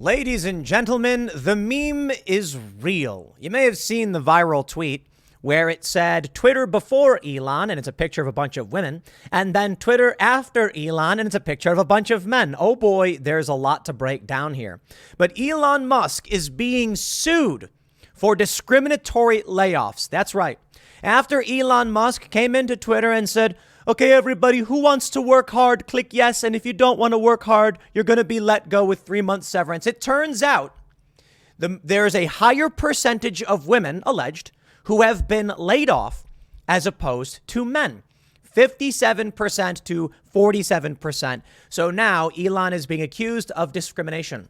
Ladies and gentlemen, the meme is real. You may have seen the viral tweet where it said Twitter before Elon, and it's a picture of a bunch of women, and then Twitter after Elon, and it's a picture of a bunch of men. Oh boy, there's a lot to break down here. But Elon Musk is being sued for discriminatory layoffs. That's right. After Elon Musk came into Twitter and said, okay, everybody who wants to work hard, click yes. And if you don't want to work hard, you're going to be let go with 3-month severance. It turns out there's a higher percentage of women, alleged, who have been laid off as opposed to men. 57% to 47%. So now Elon is being accused of discrimination.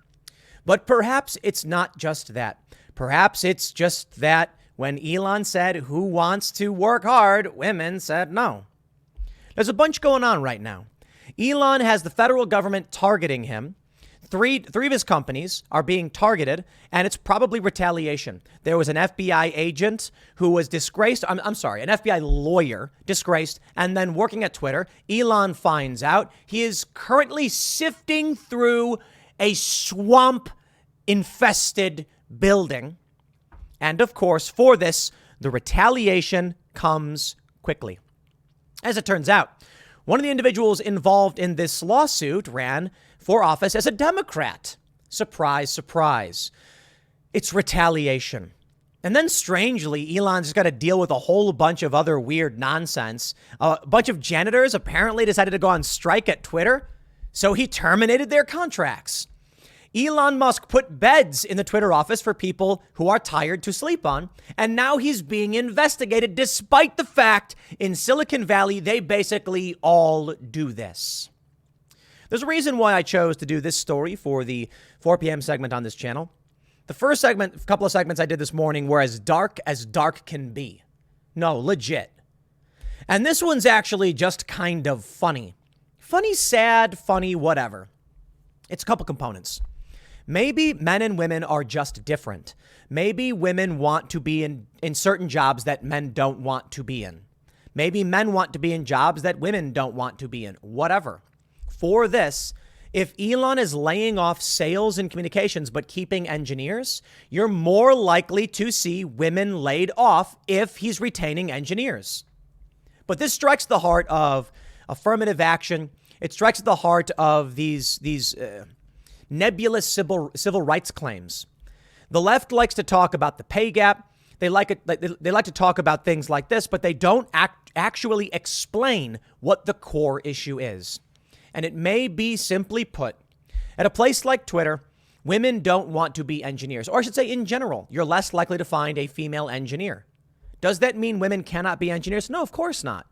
But perhaps it's not just that. Perhaps it's just that when Elon said, who wants to work hard, women said no. There's a bunch going on right now. Elon has the federal government targeting him. Three of his companies are being targeted, and it's probably retaliation. There was an FBI agent who was disgraced. I'm sorry, an FBI lawyer disgraced and then working at Twitter. Elon finds out. He is currently sifting through a swamp-infested building. And of course, for this, the retaliation comes quickly. As it turns out, one of the individuals involved in this lawsuit ran for office as a Democrat. Surprise, surprise. It's retaliation. And then strangely, Elon's got to deal with a whole bunch of other weird nonsense. A bunch of janitors apparently decided to go on strike at Twitter, so he terminated their contracts. Elon Musk put beds in the Twitter office for people who are tired to sleep on, and now he's being investigated despite the fact in Silicon Valley they basically all do this. There's a reason why I chose to do this story for the 4 p.m. segment on this channel. The first segment, a couple of segments I did this morning were as dark can be. No, legit. And this one's actually just kind of funny. Funny, sad, funny, whatever. It's a couple components. Maybe men and women are just different. Maybe women want to be in certain jobs that men don't want to be in. Maybe men want to be in jobs that women don't want to be in. Whatever. For this, if Elon is laying off sales and communications but keeping engineers, you're more likely to see women laid off if he's retaining engineers. But this strikes the heart of affirmative action. It strikes the heart of these nebulous civil rights claims. The left likes to talk about the pay gap. They like to talk about things like this, but they don't actually explain what the core issue is. And it may be simply put, at a place like Twitter, women don't want to be engineers, or I should say in general, you're less likely to find a female engineer. Does that mean women cannot be engineers? No, of course not.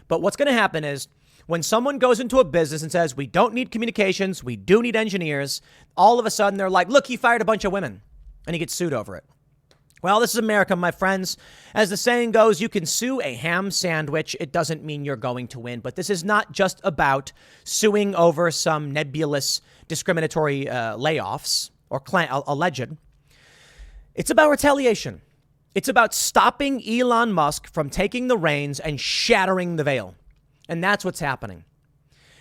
But what's going to happen is, when someone goes into a business and says, we don't need communications, we do need engineers, all of a sudden they're like, look, he fired a bunch of women, and he gets sued over it. Well, this is America, my friends. As the saying goes, you can sue a ham sandwich. It doesn't mean you're going to win. But this is not just about suing over some nebulous discriminatory layoffs or alleged. It's about retaliation. It's about stopping Elon Musk from taking the reins and shattering the veil. And that's what's happening.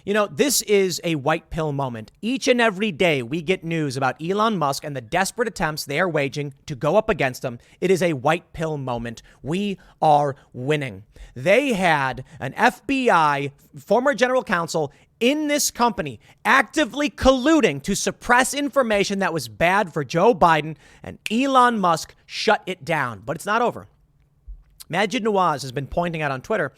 You know, this is a white pill moment. Each and every day we get news about Elon Musk and the desperate attempts they are waging to go up against him. It is a white pill moment. We are winning. They had an FBI former general counsel in this company actively colluding to suppress information that was bad for Joe Biden, and Elon Musk shut it down. But it's not over. Majid Nawaz has been pointing out on Twitter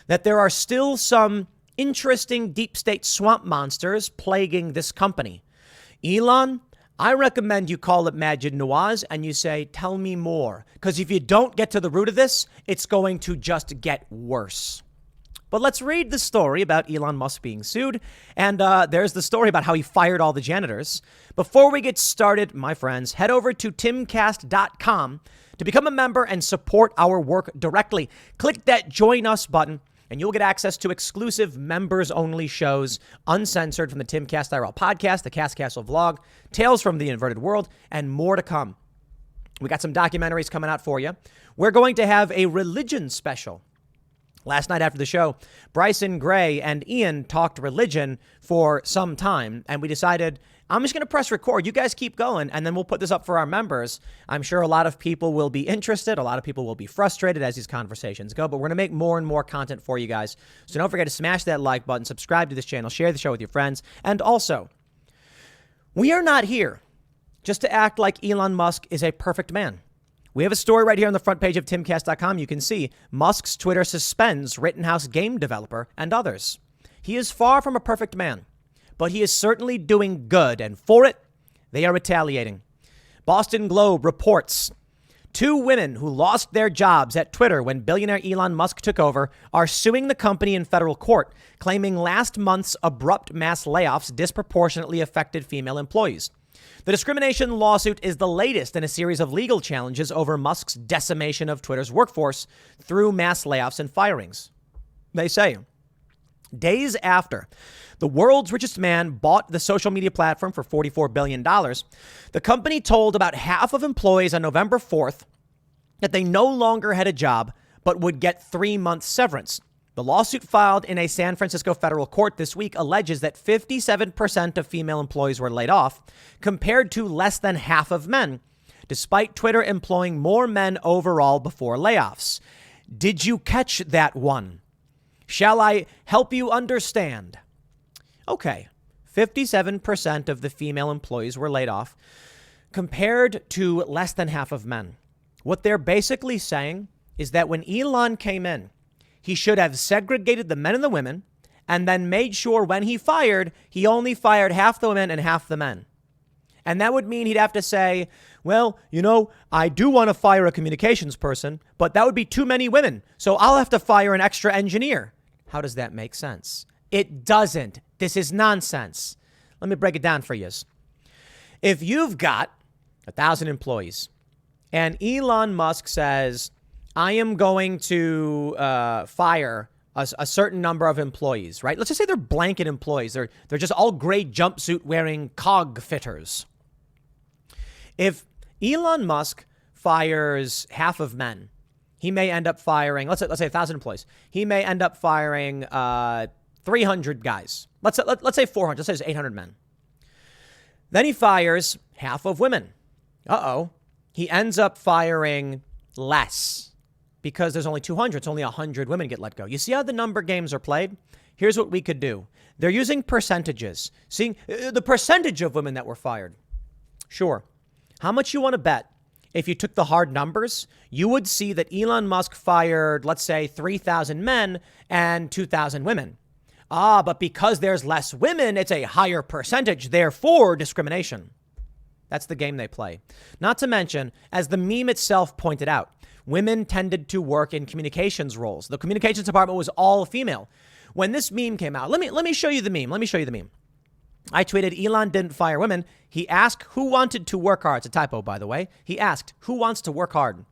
that there are still some interesting deep state swamp monsters plaguing this company. Elon, I recommend you call up Majid Nawaz and you say, tell me more. Because if you don't get to the root of this, it's going to just get worse. But let's read the story about Elon Musk being sued. And there's the story about how he fired all the janitors. Before we get started, my friends, head over to timcast.com to become a member and support our work directly. Click that Join Us button, and you'll get access to exclusive members-only shows, uncensored, from the Timcast IRL podcast, the Cast Castle vlog, Tales from the Inverted World, and more to come. We got some documentaries coming out for you. We're going to have a religion special. Last night after the show, Bryson Gray and Ian talked religion for some time, and we decided I'm just going to press record. You guys keep going, and then we'll put this up for our members. I'm sure a lot of people will be interested. A lot of people will be frustrated as these conversations go, but we're going to make more and more content for you guys. So don't forget to smash that like button, subscribe to this channel, share the show with your friends. And also, we are not here just to act like Elon Musk is a perfect man. We have a story right here on the front page of timcast.com. You can see Musk's Twitter suspends Rittenhouse game developer and others. He is far from a perfect man, but he is certainly doing good, and for it, they are retaliating. Boston Globe reports 2 women who lost their jobs at Twitter when billionaire Elon Musk took over are suing the company in federal court, claiming last month's abrupt mass layoffs disproportionately affected female employees. The discrimination lawsuit is the latest in a series of legal challenges over Musk's decimation of Twitter's workforce through mass layoffs and firings. They say, days after the world's richest man bought the social media platform for $44 billion, the company told about half of employees on November 4th that they no longer had a job, but would get 3-month severance. The lawsuit filed in a San Francisco federal court this week alleges that 57% of female employees were laid off, compared to less than half of men, despite Twitter employing more men overall before layoffs. Did you catch that one? Shall I help you understand? Okay, 57% of the female employees were laid off compared to less than half of men. What they're basically saying is that when Elon came in, he should have segregated the men and the women and then made sure when he fired, he only fired half the women and half the men. And that would mean he'd have to say, well, I do want to fire a communications person, but that would be too many women. So I'll have to fire an extra engineer. How does that make sense? It doesn't. This is nonsense. Let me break it down for you. If you've got 1,000 employees and Elon Musk says, I am going to fire a certain number of employees, right? Let's just say they're blanket employees. They're just all gray jumpsuit wearing cog fitters. If Elon Musk fires half of men, he may end up firing, let's say 1,000 employees. He may end up firing 300 guys. Let's say 400. Let's say it's 800 men. Then he fires half of women. He ends up firing less because there's only 200. It's only 100 women get let go. You see how the number games are played? Here's what we could do. They're using percentages. Seeing the percentage of women that were fired. Sure. How much you want to bet? If you took the hard numbers, you would see that Elon Musk fired, let's say, 3,000 men and 2,000 women. But because there's less women, it's a higher percentage, therefore discrimination. That's the game they play. Not to mention, as the meme itself pointed out, women tended to work in communications roles. The communications department was all female. When this meme came out, let me show you the meme. I tweeted, Elon didn't fire women. He asked who wanted to work hard. It's a typo, by the way. He asked who wants to work hard.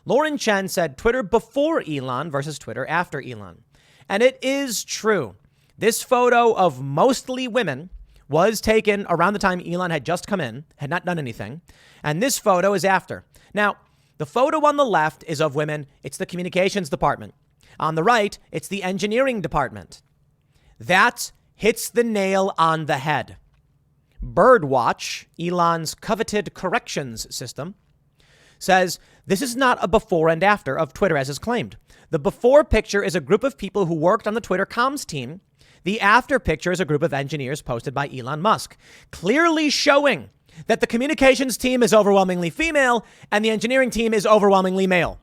Lauren Chen said Twitter before Elon versus Twitter after Elon. And it is true. This photo of mostly women was taken around the time Elon had just come in, had not done anything. And this photo is after. Now, the photo on the left is of women. It's the communications department. On the right, it's the engineering department. That hits the nail on the head. Birdwatch, Elon's coveted corrections system, says this is not a before and after of Twitter as is claimed. The before picture is a group of people who worked on the Twitter comms team. The after picture is a group of engineers posted by Elon Musk, clearly showing that the communications team is overwhelmingly female and the engineering team is overwhelmingly male.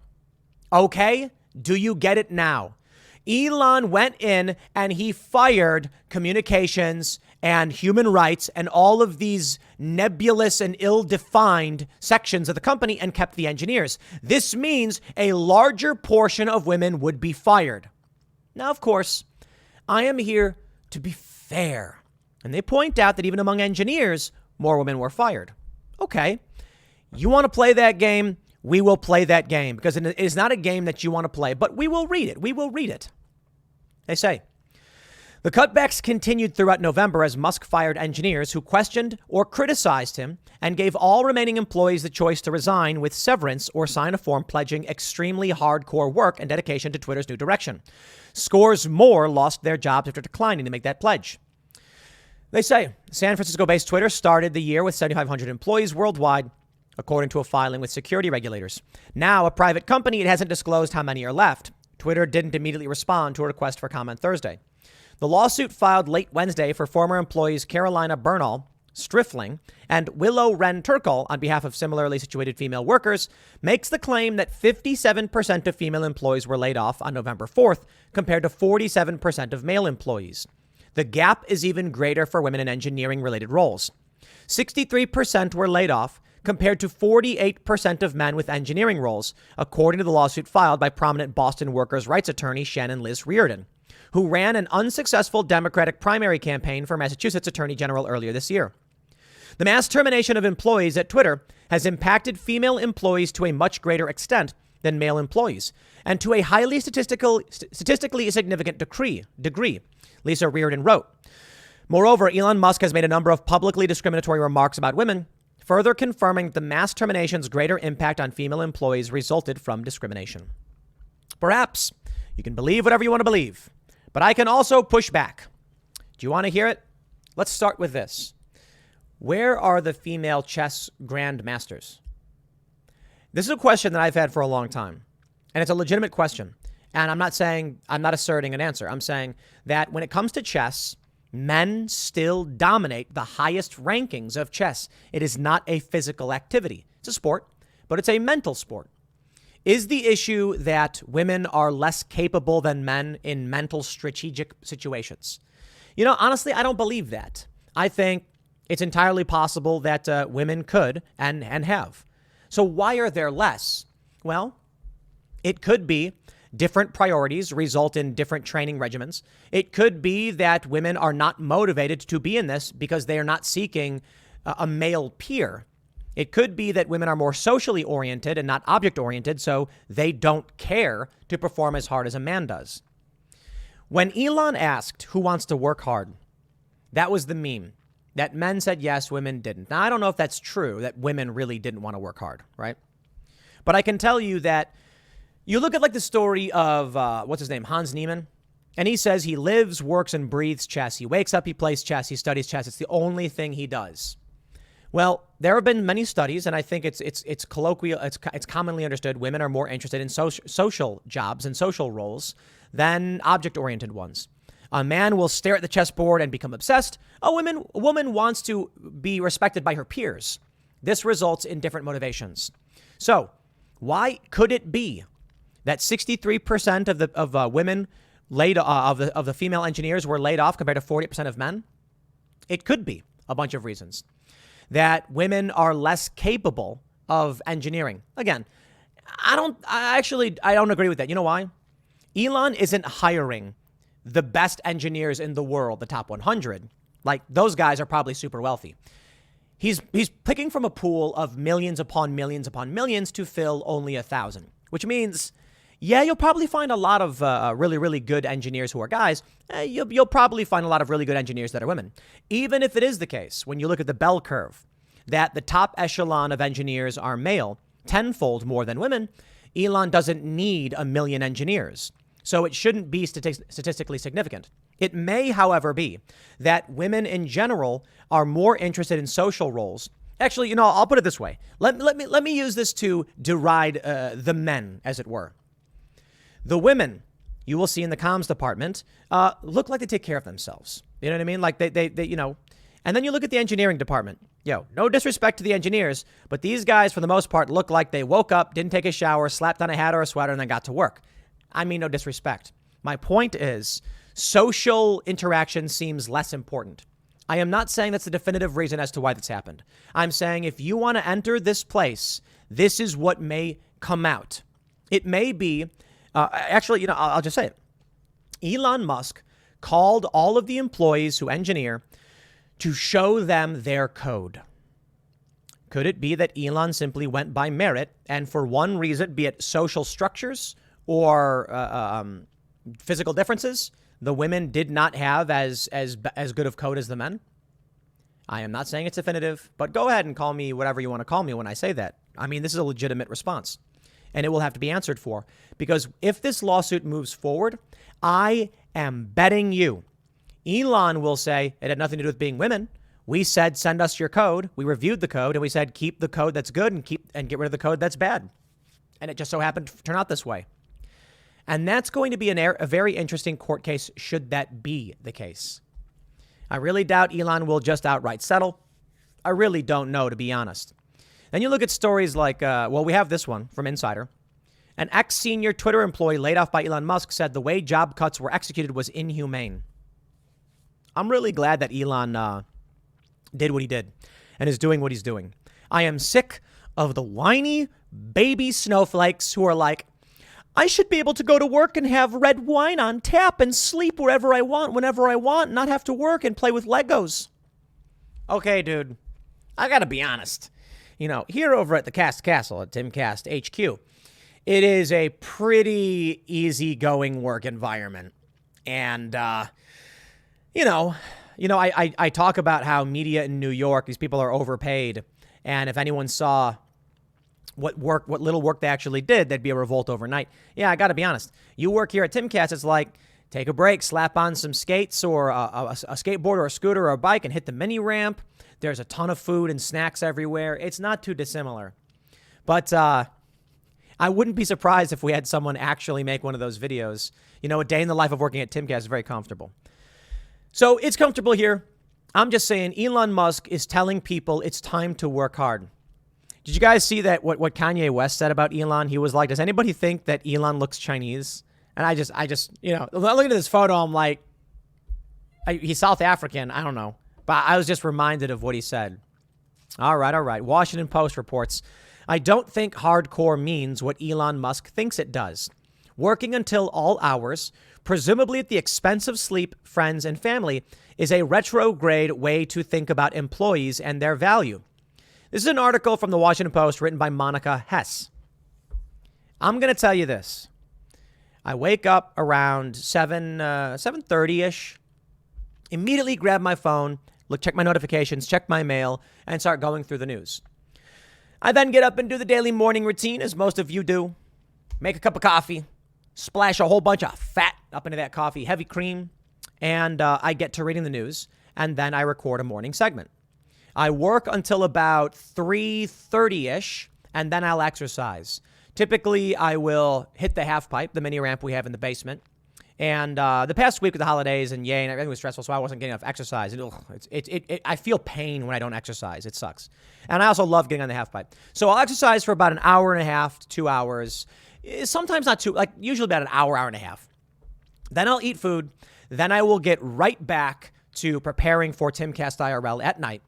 Okay, do you get it now? Elon went in and he fired communications and human rights and all of these nebulous and ill-defined sections of the company and kept the engineers. This means a larger portion of women would be fired. Now, of course, I am here to be fair. And they point out that even among engineers, more women were fired. Okay, you want to play that game? We will play that game because it is not a game that you want to play, but we will read it. We will read it. They say, the cutbacks continued throughout November as Musk fired engineers who questioned or criticized him and gave all remaining employees the choice to resign with severance or sign a form pledging extremely hardcore work and dedication to Twitter's new direction. Scores more lost their jobs after declining to make that pledge. They say San Francisco-based Twitter started the year with 7,500 employees worldwide, according to a filing with security regulators. Now, a private company, it hasn't disclosed how many are left. Twitter didn't immediately respond to a request for comment Thursday. The lawsuit filed late Wednesday for former employees Carolina Bernal, Strifling, and Willow Wren Turkle on behalf of similarly situated female workers makes the claim that 57% of female employees were laid off on November 4th compared to 47% of male employees. The gap is even greater for women in engineering-related roles. 63% were laid off compared to 48% of men with engineering roles, according to the lawsuit filed by prominent Boston workers' rights attorney Shannon Liz Reardon, who ran an unsuccessful Democratic primary campaign for Massachusetts Attorney General earlier this year. The mass termination of employees at Twitter has impacted female employees to a much greater extent than male employees, and to a highly statistically significant degree, Lisa Reardon wrote. Moreover, Elon Musk has made a number of publicly discriminatory remarks about women, further confirming that the mass termination's greater impact on female employees resulted from discrimination. Perhaps you can believe whatever you want to believe, but I can also push back. Do you want to hear it? Let's start with this. Where are the female chess grandmasters? This is a question that I've had for a long time, and it's a legitimate question. And I'm not asserting an answer. I'm saying that when it comes to chess, men still dominate the highest rankings of chess. It is not a physical activity. It's a sport, but it's a mental sport. Is the issue that women are less capable than men in mental strategic situations? You know, honestly, I don't believe that. I think it's entirely possible that women could and have. So why are there less? Well, it could be different priorities result in different training regimens. It could be that women are not motivated to be in this because they are not seeking a male peer. It could be that women are more socially oriented and not object oriented, so they don't care to perform as hard as a man does. When Elon asked who wants to work hard, that was the meme. That men said yes, women didn't. Now, I don't know if that's true, that women really didn't want to work hard, right? But I can tell you that you look at like the story of, what's his name, Hans Niemann, and he says he lives, works, and breathes chess. He wakes up, he plays chess, he studies chess. It's the only thing he does. Well, there have been many studies, and I think it's colloquial, it's commonly understood. Women are more interested in social jobs and social roles than object-oriented ones. A man will stare at the chessboard and become obsessed. A woman wants to be respected by her peers. This results in different motivations. So, why could it be that 63% of the women of the female engineers were laid off compared to 40% of men? It could be a bunch of reasons. That women are less capable of engineering. Again, I don't agree with that. You know why? Elon isn't hiring the best engineers in the world, the top 100. Like, those guys are probably super wealthy. He's picking from a pool of millions upon millions upon millions to fill only 1,000, which means, yeah, you'll probably find a lot of really, really good engineers who are guys. You'll probably find a lot of really good engineers that are women. Even if it is the case, when you look at the bell curve, that the top echelon of engineers are male, tenfold more than women, Elon doesn't need 1 million engineers. So it shouldn't be statistically significant. It may, however, be that women in general are more interested in social roles. Actually, you know, I'll put it this way. Let me use this to deride the men, as it were. The women you will see in the comms department look like they take care of themselves. You know what I mean? Like they you know. And then you look at the engineering department. Yo, no disrespect to the engineers, but these guys, for the most part, look like they woke up, didn't take a shower, slapped on a hat or a sweater, and then got to work. I mean, no disrespect. My point is, social interaction seems less important. I am not saying that's the definitive reason as to why that's happened. I'm saying if you want to enter this place, this is what may come out. It may be, actually, you know, I'll just say it. Elon Musk called all of the employees who engineer to show them their code. Could it be that Elon simply went by merit and for one reason, be it social structures or physical differences, the women did not have as good of code as the men? I am not saying it's definitive, but go ahead and call me whatever you want to call me when I say that. I mean, this is a legitimate response, and it will have to be answered for. Because if this lawsuit moves forward, I am betting you Elon will say it had nothing to do with being women. We said, send us your code. We reviewed the code and we said, keep the code that's good and get rid of the code that's bad. And it just so happened to turn out this way. And that's going to be a very interesting court case should that be the case. I really doubt Elon will just outright settle. I really don't know, to be honest. Then you look at stories like, we have this one from Insider. An ex-senior Twitter employee laid off by Elon Musk said the way job cuts were executed was inhumane. I'm really glad that Elon did what he did and is doing what he's doing. I am sick of the whiny baby snowflakes who are like, I should be able to go to work and have red wine on tap and sleep wherever I want, whenever I want, not have to work and play with Legos. Okay, dude, I got to be honest. Here over at the Cast Castle at Timcast HQ, it is a pretty easygoing work environment. And, I talk about how media in New York, these people are overpaid. And if anyone saw what little work they actually did, there'd be a revolt overnight. Yeah, I got to be honest. You work here at Timcast, it's like take a break, slap on some skates or a skateboard or a scooter or a bike and hit the mini ramp. There's a ton of food and snacks everywhere. It's not too dissimilar. But I wouldn't be surprised if we had someone actually make one of those videos. A day in the life of working at Timcast is very comfortable. So it's comfortable here. I'm just saying Elon Musk is telling people it's time to work hard. Did you guys see that what Kanye West said about Elon? He was like, does anybody think that Elon looks Chinese? And I just looking at this photo, I'm like, he's South African. I don't know. But I was just reminded of what he said. All right. Washington Post reports, I don't think hardcore means what Elon Musk thinks it does. Working until all hours, presumably at the expense of sleep, friends, and family, is a retrograde way to think about employees and their value. This is an article from the Washington Post written by Monica Hess. I'm going to tell you this. I wake up around 7:30-ish, immediately grab my phone, check my notifications, check my mail, and start going through the news. I then get up and do the daily morning routine, as most of you do. Make a cup of coffee, splash a whole bunch of fat up into that coffee, heavy cream, and I get to reading the news, and then I record a morning segment. I work until about 3:30-ish, and then I'll exercise. Typically, I will hit the half pipe, the mini ramp we have in the basement. And the past week with the holidays and and everything was stressful, so I wasn't getting enough exercise. I feel pain when I don't exercise. It sucks. And I also love getting on the half pipe. So I'll exercise for about an hour and a half to 2 hours. Sometimes not too, usually about an hour and a half. Then I'll eat food. Then I will get right back to preparing for Timcast IRL at night.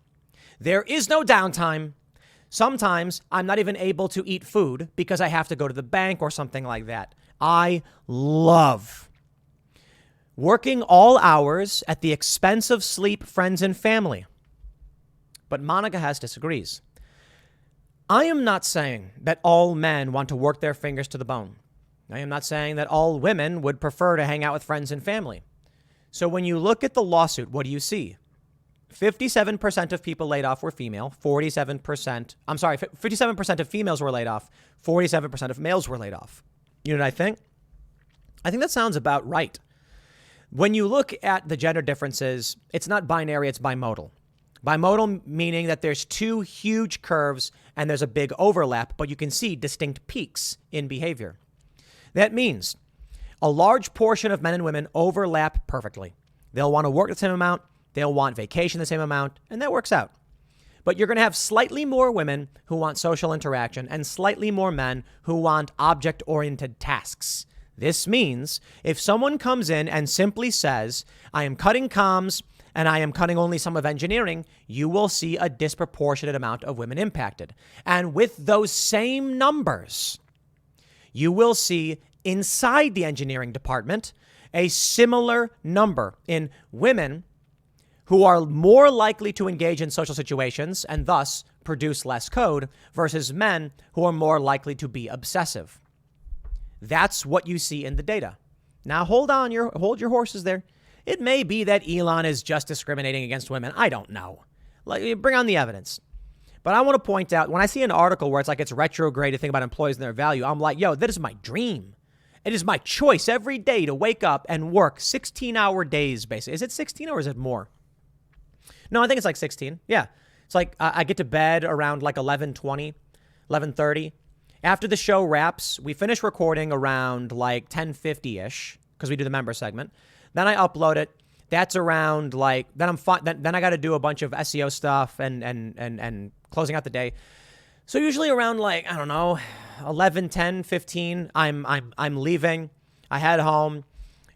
There is no downtime. Sometimes I'm not even able to eat food because I have to go to the bank or something like that. I love working all hours at the expense of sleep, friends, and family. But Monica Hess disagrees. I am not saying that all men want to work their fingers to the bone. I am not saying that all women would prefer to hang out with friends and family. So when you look at the lawsuit, what do you see? 57% of people laid off were female. 57% of females were laid off. 47% of males were laid off. You know what I think? I think that sounds about right. When you look at the gender differences, it's not binary, it's bimodal. Bimodal meaning that there's two huge curves and there's a big overlap, but you can see distinct peaks in behavior. That means a large portion of men and women overlap perfectly. They'll want to work the same amount, they'll want vacation the same amount, and that works out. But you're going to have slightly more women who want social interaction and slightly more men who want object-oriented tasks. This means if someone comes in and simply says, I am cutting comms and I am cutting only some of engineering, you will see a disproportionate amount of women impacted. And with those same numbers, you will see inside the engineering department a similar number in women who are more likely to engage in social situations and thus produce less code versus men who are more likely to be obsessive. That's what you see in the data. Now, hold your horses there. It may be that Elon is just discriminating against women. I don't know. Bring on the evidence. But I want to point out, when I see an article where it's like it's retrograde to think about employees and their value, I'm like, yo, that is my dream. It is my choice every day to wake up and work 16-hour days, basically. Is it 16 or is it more? No, I think it's like 16. Yeah. It's like I get to bed around like 11:20, 11:30. After the show wraps, we finish recording around like 10:50-ish because we do the member segment. Then I upload it. That's around like, then I'm fine. Then I got to do a bunch of SEO stuff and closing out the day. So usually around like, I don't know, 11, 10, 15, I'm leaving. I head home,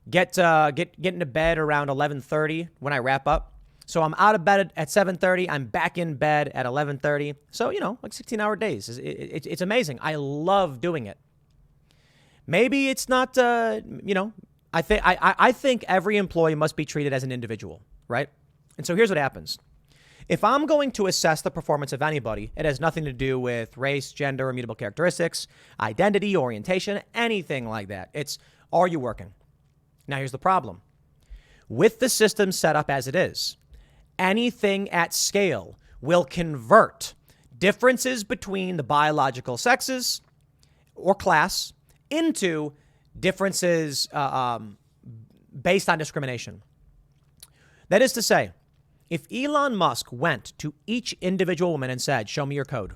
get into bed around 11:30 when I wrap up. So I'm out of bed at 7:30. I'm back in bed at 11:30. So, like 16-hour days. It's amazing. I love doing it. Maybe it's not, I think every employee must be treated as an individual, right? And so here's what happens. If I'm going to assess the performance of anybody, it has nothing to do with race, gender, immutable characteristics, identity, orientation, anything like that. It's, are you working? Now, here's the problem. With the system set up as it is, anything at scale will convert differences between the biological sexes or class into differences based on discrimination. That is to say, if Elon Musk went to each individual woman and said, show me your code,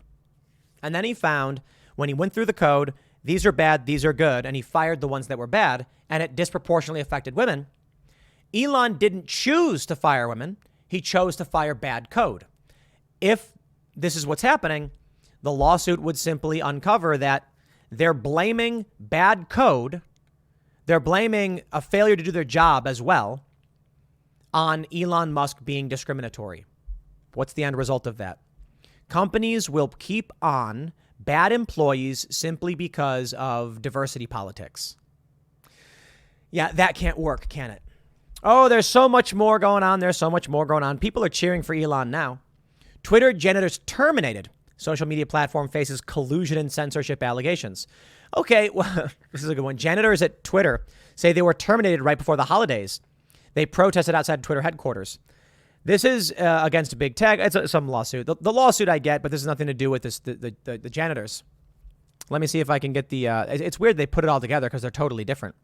and then he found when he went through the code, these are bad, these are good, and he fired the ones that were bad, and it disproportionately affected women, Elon didn't choose to fire women. He chose to fire bad code. If this is what's happening, the lawsuit would simply uncover that they're blaming bad code. They're blaming a failure to do their job as well on Elon Musk being discriminatory. What's the end result of that? Companies will keep on bad employees simply because of diversity politics. Yeah, that can't work, can it? Oh, there's so much more going on. There's so much more going on. People are cheering for Elon now. Twitter janitors terminated. Social media platform faces collusion and censorship allegations. Okay, well, this is a good one. Janitors at Twitter say they were terminated right before the holidays. They protested outside Twitter headquarters. This is against big tech. It's some lawsuit. The lawsuit I get, but this has nothing to do with this. The janitors. Let me see if I can get the. It's weird they put it all together because they're totally different.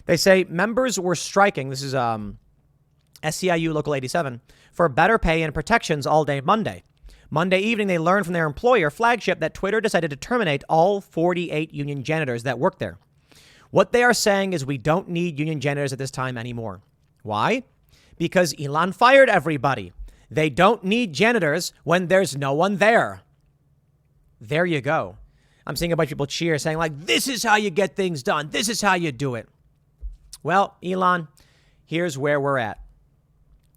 They say members were striking. This is SEIU Local 87 for better pay and protections all day Monday. Monday evening, they learned from their employer, Flagship, that Twitter decided to terminate all 48 union janitors that work there. What they are saying is we don't need union janitors at this time anymore. Why? Because Elon fired everybody. They don't need janitors when there's no one there. There you go. I'm seeing a bunch of people cheer saying like, this is how you get things done. This is how you do it. Well, Elon, here's where we're at.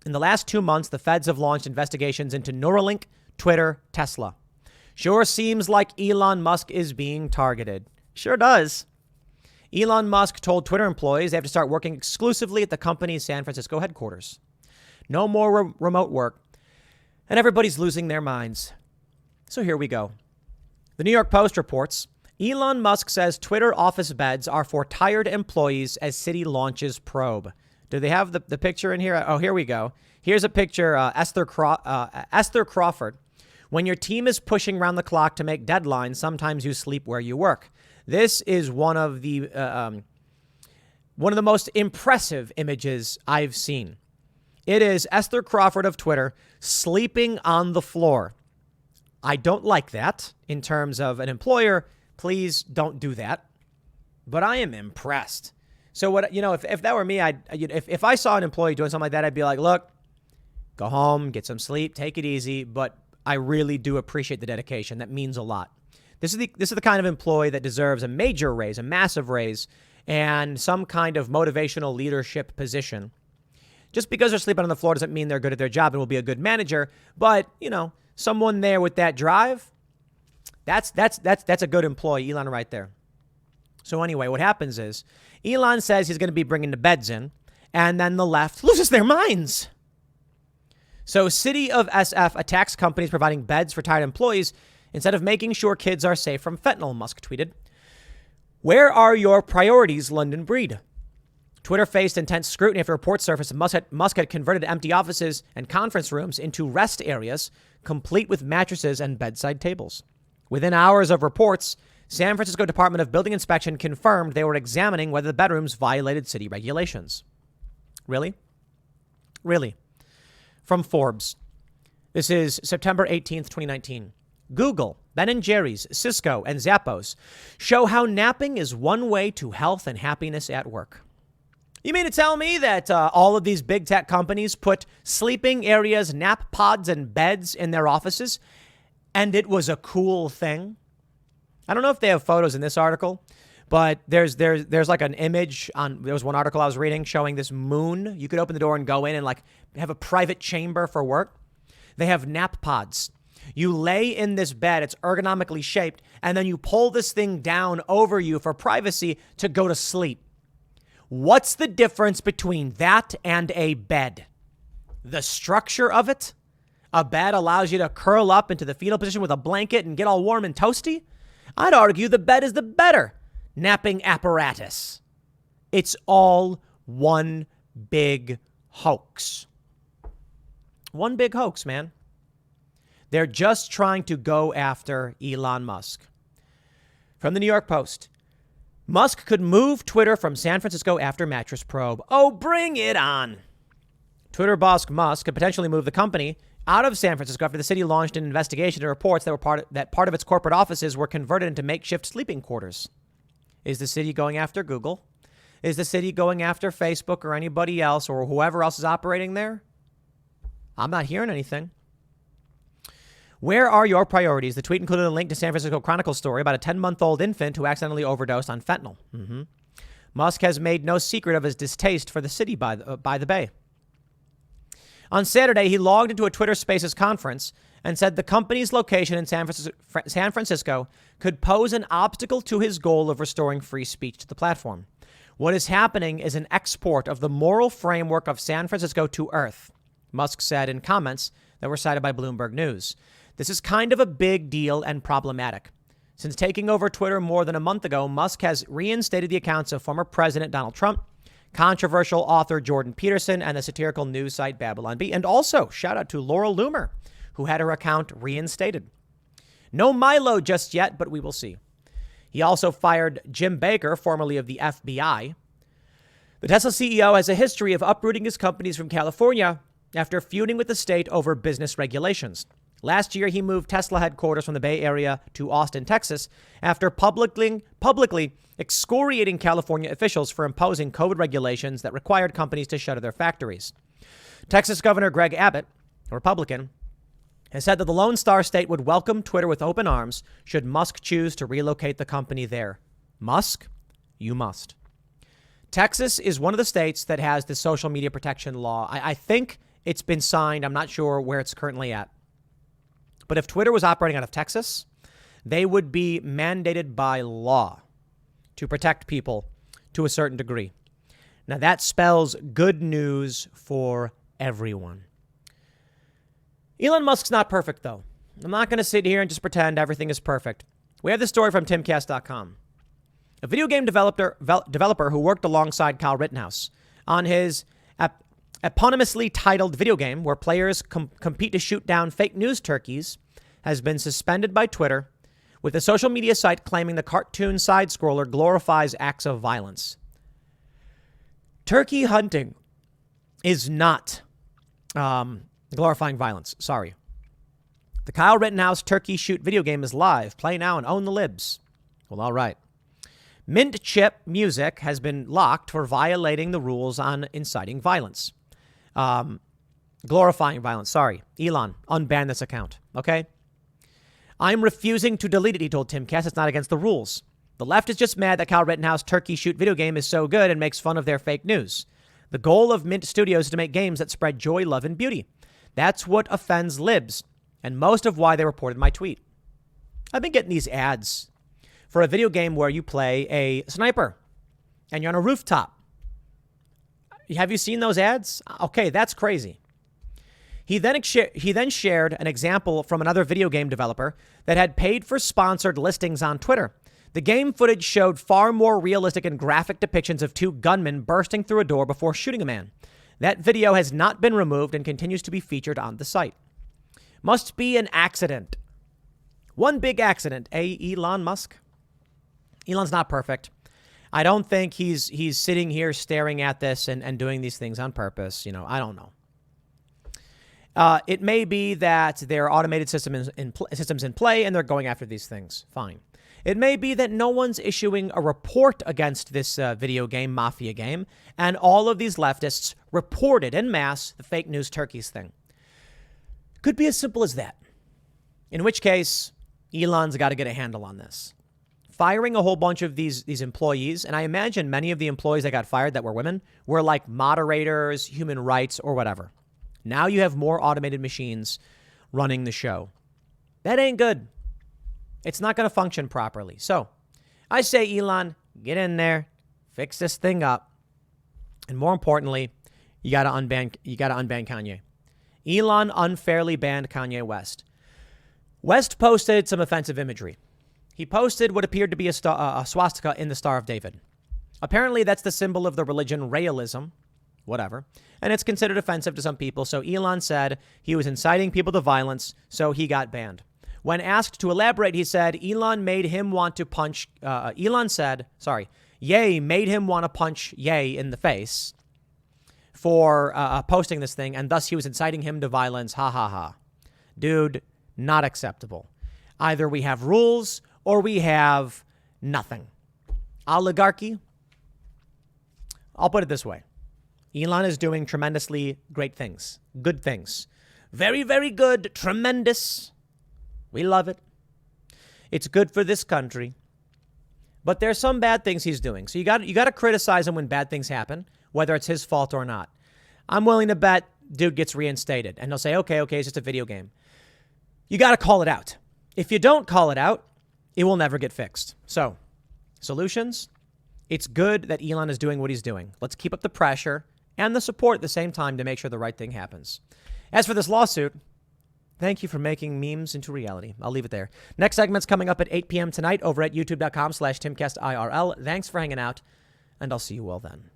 In the last 2 months, the feds have launched investigations into Neuralink, Twitter, Tesla. Sure seems like Elon Musk is being targeted. Sure does. Elon Musk told Twitter employees they have to start working exclusively at the company's San Francisco headquarters. No more remote work. And everybody's losing their minds. So here we go. The New York Post reports, Elon Musk says Twitter office beds are for tired employees as city launches probe. Do they have the picture in here? Oh, here we go. Here's a picture, Esther Crawford. When your team is pushing around the clock to make deadlines, sometimes you sleep where you work. This is one of the most impressive images I've seen. It is Esther Crawford of Twitter sleeping on the floor. I don't like that in terms of an employer. Please don't do that. But I am impressed. So what, if that were me, if I saw an employee doing something like that, I'd be like, look, go home, get some sleep, take it easy. But I really do appreciate the dedication. That means a lot. This is the kind of employee that deserves a major raise, a massive raise, and some kind of motivational leadership position. Just because they're sleeping on the floor doesn't mean they're good at their job and will be a good manager. But, someone there with that drive, that's a good employee, Elon, right there. So anyway, what happens is Elon says he's going to be bringing the beds in, and then the left loses their minds. So City of SF attacks companies providing beds for tired employees instead of making sure kids are safe from fentanyl, Musk tweeted. Where are your priorities, London Breed? Twitter faced intense scrutiny after reports surfaced Musk had converted empty offices and conference rooms into rest areas, complete with mattresses and bedside tables. Within hours of reports, San Francisco Department of Building Inspection confirmed they were examining whether the bedrooms violated city regulations. Really? Really? From Forbes. This is September 18th, 2019. Google, Ben & Jerry's, Cisco, and Zappos show how napping is one way to health and happiness at work. You mean to tell me that all of these big tech companies put sleeping areas, nap pods, and beds in their offices, and it was a cool thing? I don't know if they have photos in this article, but there's like an image on, there was one article I was reading showing this moon. You could open the door and go in and like have a private chamber for work. They have nap pods. You lay in this bed, it's ergonomically shaped, and then you pull this thing down over you for privacy to go to sleep. What's the difference between that and a bed? The structure of it? A bed allows you to curl up into the fetal position with a blanket and get all warm and toasty? I'd argue the bed is the better napping apparatus. It's all one big hoax. One big hoax, man. They're just trying to go after Elon Musk. From the New York Post, Musk could move Twitter from San Francisco after mattress probe. Oh, bring it on. Twitter boss Musk could potentially move the company out of San Francisco after the city launched an investigation into reports that part of its corporate offices were converted into makeshift sleeping quarters. Is the city going after Google? Is the city going after Facebook or anybody else or whoever else is operating there? I'm not hearing anything. Where are your priorities? The tweet included a link to San Francisco Chronicle story about a 10-month-old infant who accidentally overdosed on fentanyl. Musk has made no secret of his distaste for the city by the Bay. On Saturday, he logged into a Twitter Spaces conference and said the company's location in San Francisco could pose an obstacle to his goal of restoring free speech to the platform. What is happening is an export of the moral framework of San Francisco to Earth, Musk said in comments that were cited by Bloomberg News. This is kind of a big deal and problematic. Since taking over Twitter more than a month ago, Musk has reinstated the accounts of former President Donald Trump, controversial author Jordan Peterson, and the satirical news site Babylon Bee. And also, shout out to Laurel Loomer, who had her account reinstated. No Milo just yet, but we will see. He also fired Jim Baker, formerly of the FBI. The Tesla CEO has a history of uprooting his companies from California after feuding with the state over business regulations. Last year, he moved Tesla headquarters from the Bay Area to Austin, Texas, after publicly excoriating California officials for imposing COVID regulations that required companies to shutter their factories. Texas Governor Greg Abbott, a Republican, has said that the Lone Star State would welcome Twitter with open arms should Musk choose to relocate the company there. Musk, you must. Texas is one of the states that has the social media protection law. I think it's been signed. I'm not sure where it's currently at. But if Twitter was operating out of Texas, they would be mandated by law to protect people to a certain degree. Now, that spells good news for everyone. Elon Musk's not perfect, though. I'm not going to sit here and just pretend everything is perfect. We have this story from timcast.com. A video game developer who worked alongside Kyle Rittenhouse on his eponymously titled video game where players compete to shoot down fake news turkeys has been suspended by Twitter, with the social media site claiming the cartoon side-scroller glorifies acts of violence. Turkey hunting is not glorifying violence. Sorry. The Kyle Rittenhouse turkey shoot video game is live. Play now and own the libs. Well, all right. Mint Chip Music has been locked for violating the rules on inciting violence. Glorifying violence. Sorry. Elon, unban this account. Okay? I'm refusing to delete it, he told Timcast. It's not against the rules. The left is just mad that Kyle Rittenhouse turkey shoot video game is so good and makes fun of their fake news. The goal of Mint Studios is to make games that spread joy, love, and beauty. That's what offends libs, and most of why they reported my tweet. I've been getting these ads for a video game where you play a sniper and you're on a rooftop. Have you seen those ads? Okay, that's crazy. He then shared an example from another video game developer that had paid for sponsored listings on Twitter. The game footage showed far more realistic and graphic depictions of two gunmen bursting through a door before shooting a man. That video has not been removed and continues to be featured on the site. Must be an accident. One big accident, Elon Musk? Elon's not perfect. I don't think he's sitting here staring at this and doing these things on purpose. I don't know. It may be that there are automated systems in play and they're going after these things. Fine. It may be that no one's issuing a report against this video game, mafia game, and all of these leftists reported en masse the fake news turkeys thing. Could be as simple as that. In which case, Elon's got to get a handle on this. Firing a whole bunch of these employees, and I imagine many of the employees that got fired that were women were like moderators, human rights, or whatever. Now you have more automated machines running the show. That ain't good. It's not going to function properly. So I say, Elon, get in there, fix this thing up. And more importantly, you got to unban Kanye. Elon unfairly banned Kanye West. West posted some offensive imagery. He posted what appeared to be a swastika in the Star of David. Apparently, that's the symbol of the religion Raelism, whatever, and it's considered offensive to some people. So Elon said he was inciting people to violence, so he got banned. When asked to elaborate, he said Elon made him want to punch. Ye made him want to punch Ye in the face for posting this thing, and thus he was inciting him to violence. Ha ha ha. Dude, not acceptable. Either we have rules or we have nothing. Oligarchy. I'll put it this way. Elon is doing tremendously great things. Good things. Very, very good. Tremendous. We love it. It's good for this country. But there's some bad things he's doing. So you got to criticize him when bad things happen, whether it's his fault or not. I'm willing to bet dude gets reinstated. And they'll say, okay, it's just a video game. You got to call it out. If you don't call it out, it will never get fixed. So, solutions? It's good that Elon is doing what he's doing. Let's keep up the pressure and the support at the same time to make sure the right thing happens. As for this lawsuit, thank you for making memes into reality. I'll leave it there. Next segment's coming up at 8 p.m. tonight over at youtube.com/TimcastIRL. Thanks for hanging out, and I'll see you all then.